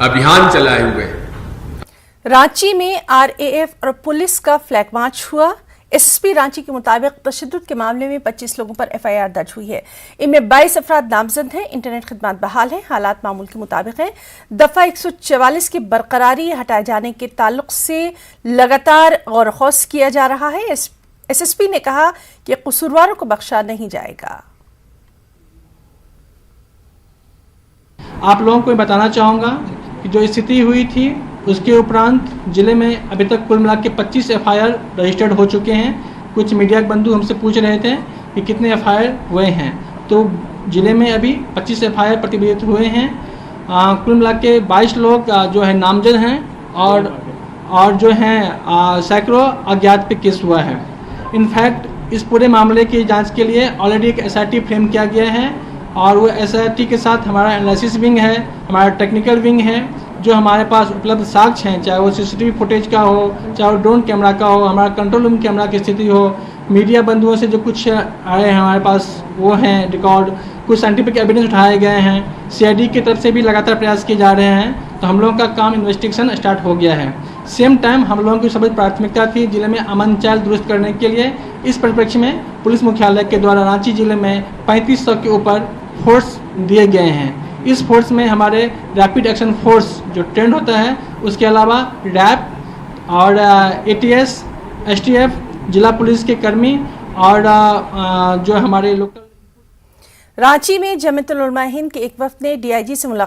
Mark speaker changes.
Speaker 1: अभियान चलाए हुए हैं।
Speaker 2: रांची में आरएएफ और पुलिस का फ्लैग मार्च हुआ। एसएसपी रांची के मुताबिक तशद्दुद के मामले में 25 लोगों पर एफआईआर दर्ज हुई है। इनमें 22 अफराद नामजद हैं। इंटरनेट खिदमत बहाल है, हालात मामूल के मुताबिक हैं। दफा 144 की बरकरारी हटाए जाने के ताल्लुक से लगातार गौर खौस किया जा रहा है। एसएसपी ने कहा कि कसूरवारों को बख्शा नहीं जाएगा।
Speaker 3: आप लोगों को बताना चाहूँगा कि जो स्थिति हुई थी उसके उपरांत जिले में अभी तक कुल मिला के 25 एफआईआर रजिस्टर्ड हो चुके हैं। कुछ मीडिया बंधु हमसे पूछ रहे थे कि कितने एफआईआर हुए हैं, तो जिले में अभी 25 एफआईआर प्रतिबंधित हुए हैं। कुल मिला के 22 लोग जो है नामजद हैं और जो हैं सैकड़ों अज्ञात पे केस हुआ है। इनफैक्ट इस पूरे मामले की जांच के लिए ऑलरेडी एक एसआईटी फ्रेम किया गया है और वो एसआईटी के साथ हमारा एनालिसिस विंग है, हमारा टेक्निकल विंग है। जो हमारे पास उपलब्ध साक्ष्य हैं, चाहे वो सीसीटीवी फुटेज का हो, चाहे वो ड्रोन कैमरा का हो, हमारा कंट्रोल रूम कैमरा की स्थिति हो, मीडिया बंधुओं से जो कुछ आए हैं हमारे पास वो हैं रिकॉर्ड, कुछ साइंटिफिक एविडेंस उठाए गए हैं। सीआईडी की तरफ से भी लगातार प्रयास किए जा रहे हैं। तो हम लोगों का काम इन्वेस्टिगेशन स्टार्ट हो गया है। सेम टाइम हम लोगों की सबसे प्राथमिकता थी जिले में अमन चाल दुरुस्त करने के लिए। इस परिप्रेक्ष्य में पुलिस मुख्यालय के द्वारा रांची जिले में 3500 के ऊपर फोर्स दिए गए हैं। इस फोर्स में हमारे रैपिड एक्शन फोर्स जो ट्रेंड होता है, उसके अलावा रैप और एटीएस, एसटीएफ, जिला पुलिस के कर्मी और जो हमारे लोकल।
Speaker 2: रांची में जमीयत उलमा हिंद के एक वफ्द ने डीआईजी से मुलाकात